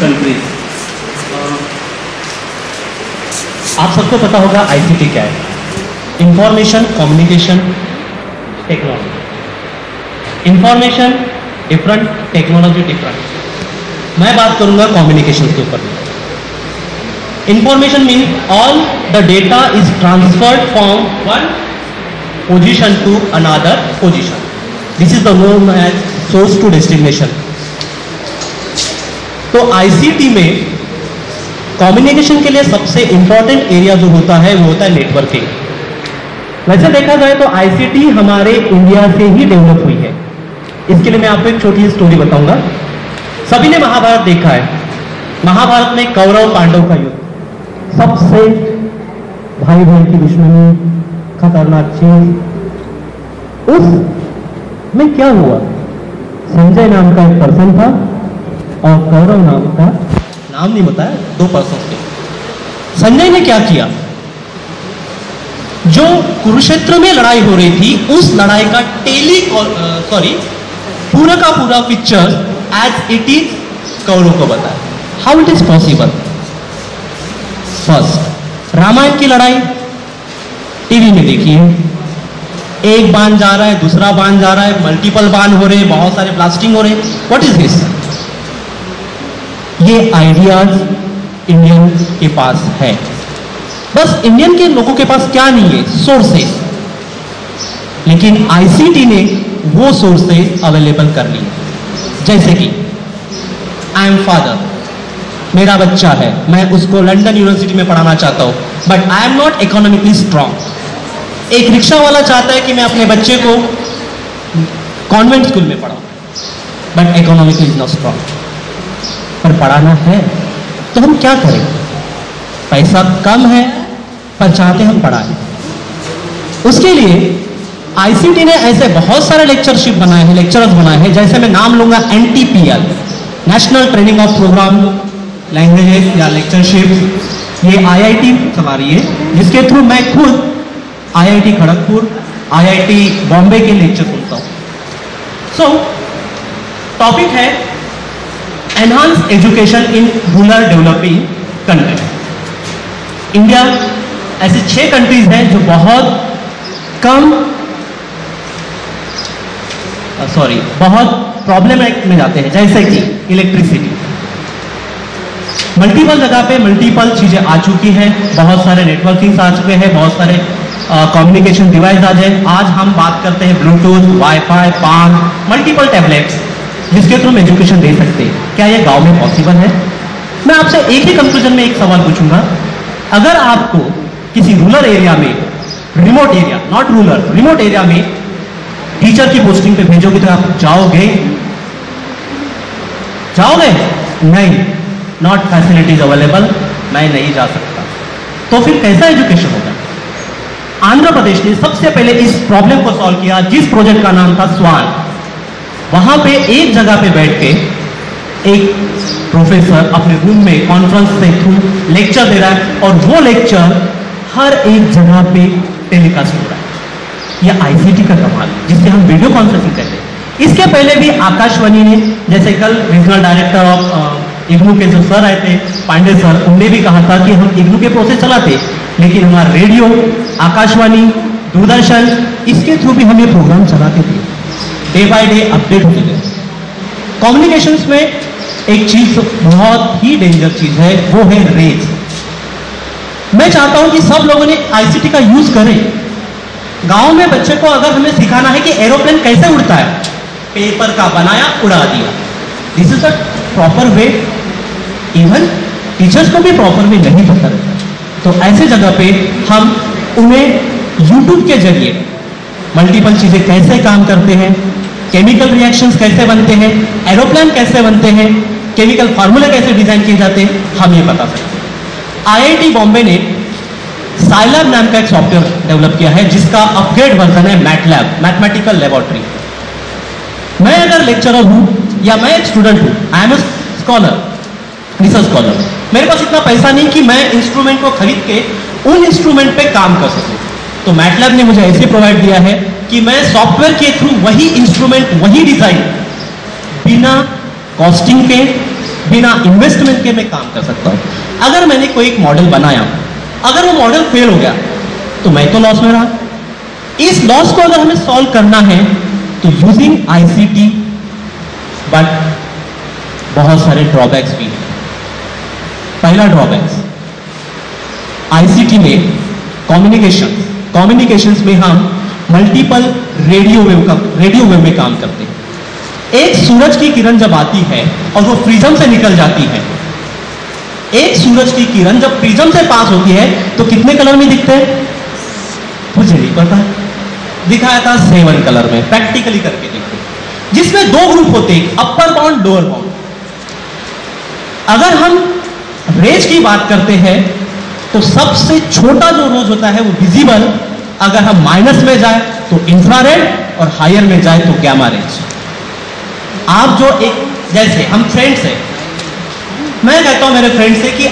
Countries. आप सबको पता होगा आईसीटी क्या है, information communication technology. Information different, technology different. मैं बात करूंगा कम्युनिकेशन के ऊपर। Information mean all the data is transferred from one position to another position. This is the known as source to destination. तो आईसीटी में communication के लिए सबसे इंपॉर्टेंट एरिया जो होता है वो होता है नेटवर्किंग। वैसे देखा जाए तो आईसीटी हमारे इंडिया से ही डेवलप हुई है। इसके लिए मैं आपको एक छोटी सी स्टोरी बताऊंगा। सभी ने महाभारत देखा है। महाभारत में कौरव पांडव का युद्ध, सबसे भाई भाई की दुश्मनी, खतरनाक चीज। उस में क्या हुआ, संजय नाम का एक पर्सन था और कौरव नाम का, नाम नहीं बताया, दो पर्सन थे। संजय ने क्या किया, जो कुरुक्षेत्र में लड़ाई हो रही थी उस लड़ाई का पूरा का पूरा picture as it is Kaurav को बताया। How it is possible. First, Ramayan की लड़ाई टीवी में देखिए, एक बाण जा रहा है, दूसरा बाण जा रहा है, मल्टीपल बाण हो रहे हैं, बहुत सारे ब्लास्टिंग हो रहे हैं। What is this. ये आइडियाज इंडियन के पास है, बस इंडियन के लोगों के पास क्या नहीं है, सोर्सेस। लेकिन आईसीटी ने वो सोर्सेस अवेलेबल कर ली। जैसे कि आई एम फादर, मेरा बच्चा है, मैं उसको लंदन यूनिवर्सिटी में पढ़ाना चाहता हूं, but I am not economically strong. एक रिक्शा वाला चाहता है कि मैं अपने बच्चे को कॉन्वेंट स्कूल में पढ़ाऊं, but economically is not strong. पर पढ़ाना है तो हम क्या करें, पैसा कम है पर चाहते हम पढ़ाएं। उसके लिए आईसीटी ने ऐसे बहुत सारे लेक्चरशिप बनाए हैं, लेक्चरर्स बनाए हैं। जैसे मैं नाम लूंगा NTPL, national training of program languages या लेक्चरशिप। ये आईआईटी चला रही है, जिसके थ्रू मैं खुद आईआईटी खड़गपुर, आईआईटी बॉम्बे के लेक्चर सुनता हूं। सो टॉपिक है enhance education in rural developing country. India ऐसे 6 कंट्रीज हैं जो बहुत कम बहुत प्रॉब्लम में जाते हैं, जैसे कि इलेक्ट्रिसिटी। मल्टीपल जगह पे मल्टीपल चीजें आ चुकी हैं, बहुत सारे नेटवर्किंग आ चुके हैं, बहुत सारे कम्युनिकेशन डिवाइस आ जाए। आज हम बात करते हैं ब्लूटूथ, वाईफाई, पान, मल्टीपल टैबलेट्स, जिसके थ्रू हम एजुकेशन दे सकते हैं। क्या ये गांव में पॉसिबल है। मैं आपसे एक ही कंक्लूजन में एक सवाल पूछूंगा, अगर आपको किसी रूरल एरिया में, remote area, not rural, remote area में टीचर की पोस्टिंग पे भेजोगे तो आप जाओगे? नहीं, नॉट फैसिलिटीज अवेलेबल, मैं नहीं जा सकता। तो फिर कैसा एजुकेशन होगा। आंध्र प्रदेश ने सबसे पहले इस प्रॉब्लम को सॉल्व किया, जिस प्रोजेक्ट का नाम था स्वान। वहां पे एक जगह पे बैठ के एक प्रोफेसर अपने रूम में कॉन्फ्रेंस से थ्रू लेक्चर दे रहा है और वो लेक्चर हर एक जगह पे टेलीकास्ट हो रहा है। यह आईसीटी का कमाल, जिससे हम वीडियो कॉन्फ्रेंसिंग कहते हैं। इसके पहले भी आकाशवाणी ने, जैसे कल रीजनल डायरेक्टर ऑफ इग्नू के जो सर आए थे, पांडे सर, उनने भी कहा था कि हम इग्नू के प्रोसेस चलाते, लेकिन हमारा रेडियो, आकाशवाणी, दूरदर्शन, इसके थ्रू भी हम ये प्रोग्राम चलाते थे। डे बाय डे अपडेट होते गए। कम्युनिकेशंस में एक चीज बहुत ही डेंजर चीज है, वो है रेज। मैं चाहता हूं कि सब लोगों ने आईसीटी का यूज करें। गांव में बच्चे को अगर हमें सिखाना है कि एरोप्लेन कैसे उड़ता है, पेपर का बनाया, उड़ा दिया, this is the proper way. Even teachers को भी प्रॉपर वे नहीं पता रहता। तो ऐसे जगह पे हम उन्हें यूट्यूब के जरिए मल्टीपल चीजें कैसे काम करते हैं, केमिकल रिएक्शंस कैसे बनते हैं, एरोप्लेन कैसे बनते हैं, केमिकल फार्मूले कैसे डिजाइन किए जाते हैं, हम ये बता सकते हैं। आईआईटी बॉम्बे ने साइलैब नाम का एक सॉफ्टवेयर डेवलप किया है, जिसका अपग्रेड वर्जन है मैटलैब, मैथमेटिकल लेबोरेटरी। मैं अगर लेक्चरर हूं या मैं एक स्टूडेंट हूं, I am a scholar, research scholar, मेरे पास इतना पैसा नहीं कि मैं इंस्ट्रूमेंट को खरीद के उन इंस्ट्रूमेंट पे काम कर सकूं, तो मैटलैब ने मुझे ऐसे प्रोवाइड दिया है कि मैं सॉफ्टवेयर के थ्रू वही इंस्ट्रूमेंट, वही डिजाइन, बिना कॉस्टिंग के, बिना इन्वेस्टमेंट के मैं काम कर सकता हूं। अगर मैंने कोई एक मॉडल बनाया, अगर वो मॉडल फेल हो गया तो मैं तो लॉस में रहा। इस लॉस को अगर हमें सॉल्व करना है तो यूजिंग आईसीटी, बट बहुत सारे ड्रॉबैक्स भी हैं। पहला ड्रॉबैक्स, आईसीटी में कम्युनिकेशंस में हम मल्टीपल रेडियो वेव में काम करते हैं। एक सूरज की किरण जब आती है और वो प्रिज्म से निकल जाती है, एक सूरज की किरण जब प्रिज्म से पास होती है तो कितने कलर में दिखते हैं? मुझे नहीं पता, दिखाया था 7 कलर में, प्रैक्टिकली करके देखो, जिसमें 2 ग्रुप होते हैं, अपर बाउंड लोअर बाउंड। अगर हम रेज की बात करते हैं तो सबसे छोटा जो रोज होता है वो विजिबल, अगर हम माइनस में जाए तो इंफ्रारेड और हायर में जाए तो गैमा रेज। आप जो एक, जैसे हम फ्रेंड्स हैं, मैं कहता हूं मेरे फ्रेंड से कि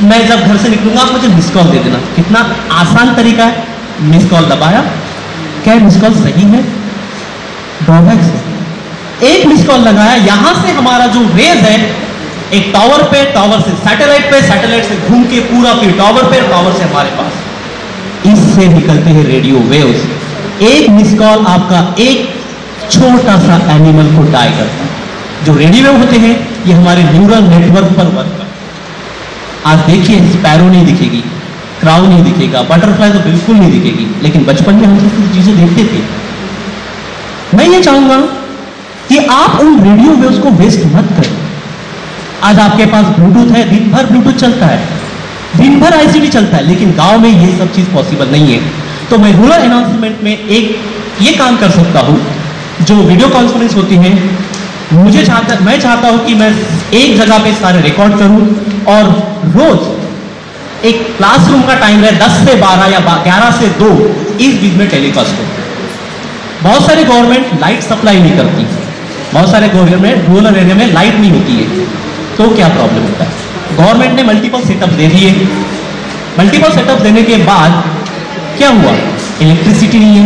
मैं जब घर से निकलूंगा आप मुझे मिस कॉल दे देना। कितना आसान तरीका है, मिस कॉल दबाया, क्या मिस कॉल सही है? ड्रॉबैक्स है। एक मिस कॉल लगाया, यहां से हमारा जो रेज है एक टावर पे, टावर से सैटेलाइट पे, सैटेलाइट से घूम के पूरा फिर टावर पे, टावर से हमारे पास, इससे निकलते हैं रेडियो वेव्स। एक मिस कॉल आपका एक छोटा सा एनिमल को डाई करता है। जो रेडियो वेव होते हैं ये हमारे न्यूरल नेटवर्क पर वर्क करते हैं। आज देखिए स्पैरो नहीं दिखेगी, क्राउ नहीं दिखेगा, बटरफ्लाई तो बिल्कुल नहीं दिखेगी, लेकिन बचपन में हम कुछ चीजें देखते थे। मैं ये चाहूंगा कि आप उन रेडियो वेव्स को वेस्ट मत करें। आज आपके पास ब्लूटूथ है, दिन भर ब्लूटूथ चलता है, दिन भर आईसीटी चलता है, लेकिन गांव में ये सब चीज पॉसिबल नहीं है। तो मैं रूरल अनाउंसमेंट में एक ये काम कर सकता हूं, जो वीडियो कॉन्फ्रेंस होती है, मैं चाहता हूं कि मैं एक जगह पे सारे रिकॉर्ड करूं और रोज एक क्लासरूम का टाइम है 10 से 12 या 11 से 2 इस बीच में टेलीकास्ट हो। बहुत सारे गवर्नमेंट लाइट सप्लाई नहीं करती, बहुत सारे गवर्नमेंट रूरल एरिया में लाइट नहीं होती है, तो क्या प्रॉब्लम होता है? गवर्नमेंट ने मल्टीपल सेटअप दे दिए, मल्टीपल सेटअप देने के बाद क्या हुआ? इलेक्ट्रिसिटी नहीं है,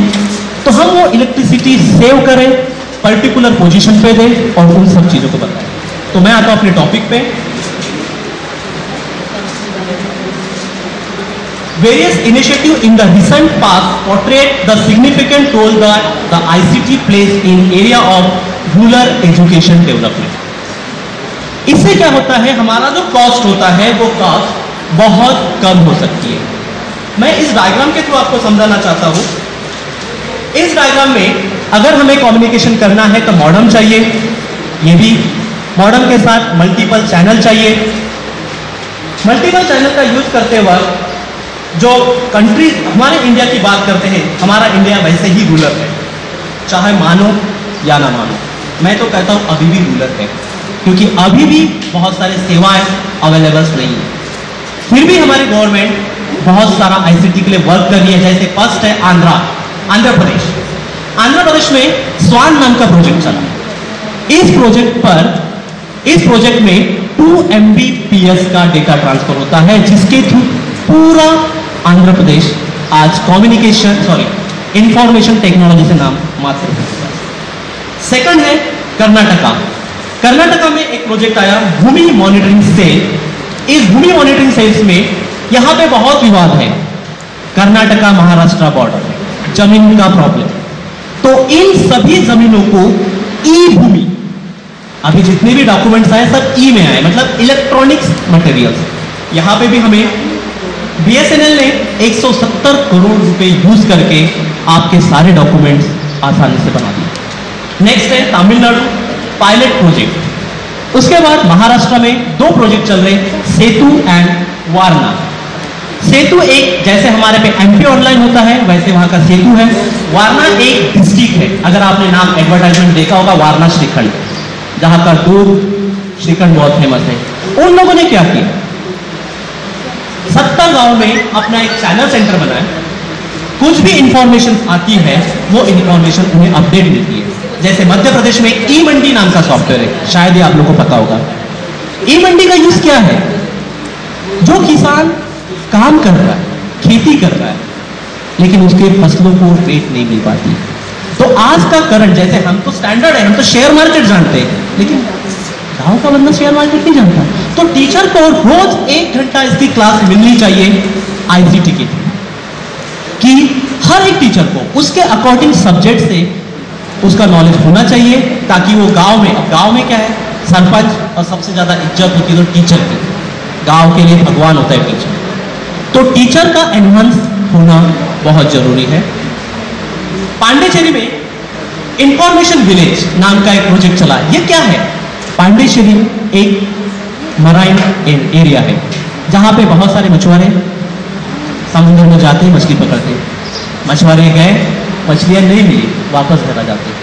तो हम वो इलेक्ट्रिसिटी सेव करें, पर्टिकुलर पोजीशन पे दें और उन सब चीजों को बताएं। तो मैं आता हूं अपने टॉपिक पे। Various initiatives in the recent past portrayed the significant role that the ICT plays in area of rural education development. इससे क्या होता है? हमारा जो कॉस्ट होता है वो कॉस्ट बहुत कम हो सकती है। मैं इस डायग्राम के थ्रू आपको समझाना चाहता हूं। इस डायग्राम में अगर हमें कम्युनिकेशन करना है तो मॉडेम चाहिए, ये भी मॉडेम के साथ मल्टीपल चैनल चाहिए। मल्टीपल चैनल का यूज करते वक्त जो कंट्री, हमारे इंडिया की बात करते हैं, हमारा इंडिया वैसे ही रूरल है, चाहे मानो या ना मानो। मैं तो कहता हूं अभी भी रूरल है, क्योंकि अभी भी बहुत सारी सेवाएं अवेलेबल नहीं है। फिर भी हमारी गवर्नमेंट बहुत सारा आईसीटी के लिए वर्क कर रही है। जैसे फर्स्ट है आंध्र प्रदेश। आंध्र प्रदेश में स्वान नाम का प्रोजेक्ट चला। इस प्रोजेक्ट में 2 Mbps का डेटा ट्रांसफर होता है, जिसके थ्रू पूरा आंध्र प्रदेश आज इंफॉर्मेशन टेक्नोलॉजी से नाम मात्र है। सेकंड है कर्नाटका में एक प्रोजेक्ट आया भूमि मॉनिटरिंग सेल। इस भूमि मॉनिटरिंग सेल्स में यहां पे बहुत विवाद है, कर्नाटका महाराष्ट्र बॉर्डर, जमीन का प्रॉब्लम। तो इन सभी जमीनों को ई भूमि, अभी जितने भी डॉक्यूमेंट्स आए सब ई में आए, मतलब इलेक्ट्रॉनिक्स मटेरियल्स। यहां पे भी हमें बीएसएनएल ने 170 करोड़ रुपए यूज करके आपके सारे डॉक्यूमेंट्स आसानी से बना दिए। नेक्स्ट है तमिलनाडु पायलट प्रोजेक्ट। उसके बाद महाराष्ट्र में 2 प्रोजेक्ट चल रहे, सेतु एंड वारणा। सेतु एक, जैसे हमारे पे एमपी ऑनलाइन होता है वैसे वहां का सेतु है। वारणा एक डिस्ट्रिक्ट है, अगर आपने नाम एडवर्टाइजमेंट देखा होगा, वारणा श्रीखंड, जहां का दूध श्रीखंड बहुत फेमस है। उन लोगों ने क्या किया, 70 गांव में अपना एक चैनल सेंटर बनाया। कुछ भी इंफॉर्मेशन आती है वो इंफॉर्मेशन उन्हें अपडेट मिलती है। जैसे मध्य प्रदेश में ई मंडी नाम का सॉफ्टवेयर है, शायद ये आप लोगों को पता होगा। ई मंडी का यूज क्या है? जो किसान काम कर रहा है, खेती कर रहा है, लेकिन उसके फसलों को रेट नहीं मिल पाती। तो आज का करंट, जैसे हम तो स्टैंडर्ड है, हम तो शेयर मार्केट जानते हैं, लेकिन गांव का बंदा शेयर मार्केट नहीं जानता। तो टीचर को रोज 1 घंटा इसकी क्लास मिलनी चाहिए आईसीटी की, कि हर एक टीचर को उसके अकॉर्डिंग सब्जेक्ट से उसका नॉलेज होना चाहिए, ताकि वो गांव में, अब गांव में क्या है, सरपंच और सबसे ज्यादा इज्जत होती है तो टीचर की, गांव के लिए भगवान होता है टीचर। तो टीचर का एनहांस होना बहुत जरूरी है। पांडेचेरी में इंफॉर्मेशन विलेज नाम का एक प्रोजेक्ट चला। ये क्या है? पांडेचेरी एक मराइन एरिया है जहां पे बहुत सारे मछुआरे समुद्र में जाते हैं, मछली पकड़ते हैं। मछुआरे गए, मछलियां नहीं मिली, वापस घर आ जाते हैं,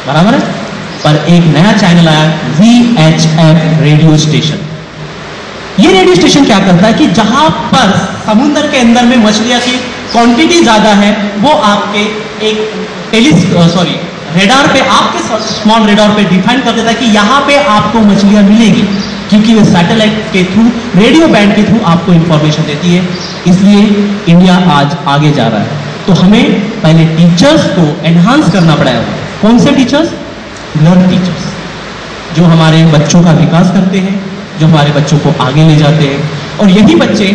बराबर है। पर एक नया चैनल आया, VHF रेडियो स्टेशन। ये रेडियो स्टेशन क्या करता है कि जहां पर समुद्र के अंदर में मछलियां की क्वांटिटी ज्यादा है, वो आपके एक रेडार पे, आपके स्मॉल रेडार पे डिफाइन कर देता है कि यहाँ पे आपको मछलियां मिलेगी, क्योंकि वो सैटेलाइट के थ्रू, रेडियो बैंड के थ्रू आपको इंफॉर्मेशन देती है। इसलिए इंडिया आज आगे जा रहा है। तो हमें पहले टीचर्स को एनहांस करना पड़ेगा। कौन से टीचर्स? लर्न टीचर्स, जो हमारे बच्चों का विकास करते हैं, जो हमारे बच्चों को आगे ले जाते हैं, और यही बच्चे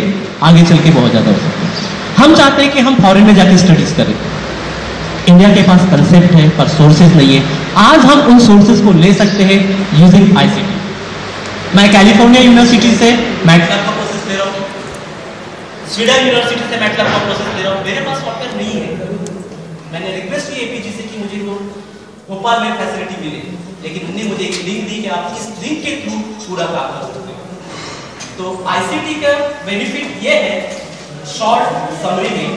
आगे चल के बहुत ज्यादा हो सकते हैं। हम चाहते हैं कि हम फॉरेन में जाके स्टडीज करें। इंडिया के पास कंसेप्ट है पर सोर्सेज नहीं है। आज हम उन सोर्सेज को ले सकते हैं यूजिंग आईसीटी। मैं कैलिफोर्निया यूनिवर्सिटी से मैटलैब का प्रोसेस ले रहा हूँ, स्वीडन यूनिवर्सिटी से मैटलैब का प्रोसेस ले रहा हूँ। मेरे पास सॉफ्टवेयर नहीं है। मैंने रिक्वेस्ट की एपीजी से कि मुझे वो भोपाल में फैसिलिटी मिले, लेकिन उन्होंने मुझे एक लिंक दी कि आप इस लिंक के थ्रू पूरा काम कर सकते हो। तो आईसीटी का बेनिफिट ये है, शॉर्ट समरी में,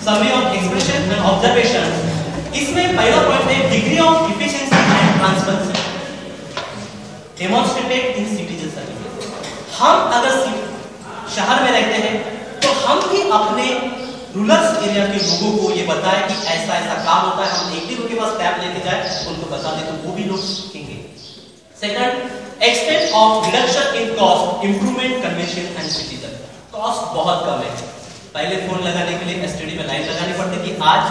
summary of expression and observation. इसमें पहला पॉइंट है degree of efficiency and transparency demonstrated in citizen service. हम अगर शहर में रहते हैं तो हम भी अपने रूरल एरिया के लोगों को ये बताएं कि ऐसा ऐसा काम होता है। हम एक दिन उनके पास टैब लेके जाए, उनको बता दें, तो वो भी लोग सीखेंगे। Second, extent of reduction in cost, improvement convention and citizen. Cost बहुत कम है। पहले फोन लगाने के लिए एसटीडी में लाइन लगानी पड़ती थी, आज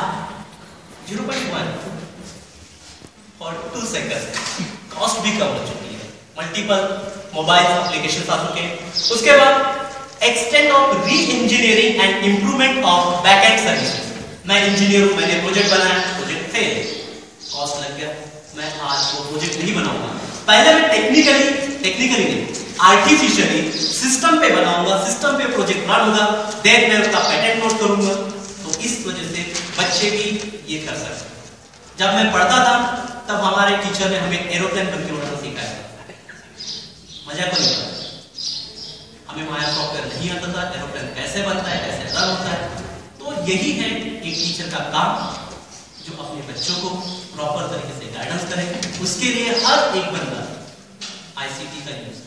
0.1 फॉर 2 सेकंड। कॉस्ट भी कम हो चुकी है, मल्टीपल मोबाइल एप्लीकेशन आ चुके हैं। उसके बाद एक्सटेंट ऑफ री engineering and improvement of backend services. मैं इंजीनियर हूं, मैंने प्रोजेक्ट बनाया, प्रोजेक्ट फेल, कॉस्ट लग गया, मैं आज वो प्रोजेक्ट नहीं बनाऊंगा। पहले मैं टेक्निकली नहीं, आर्टिफिशियली सिस्टम पे बनाऊंगा, सिस्टम पे प्रोजेक्ट रन होगा, देन मैं उसका पैटर्न नोट करूंगा। तो इस वजह से बच्चे भी ये कर सकते। जब मैं पढ़ता था तब हमारे टीचर ने हमें एरोप्लेन बन के उड़ाना सिखाया, मजा को नहीं पता, हमें माया सॉफ्टवेयर नहीं आता था, एरोप्लेन कैसे बनता है, कैसे रन होता है। तो यही है एक टीचर का काम, जो अपने बच्चों को प्रॉपर तरीके से गाइडेंस करे। उसके लिए हर एक बंदा आईसीटी का यूज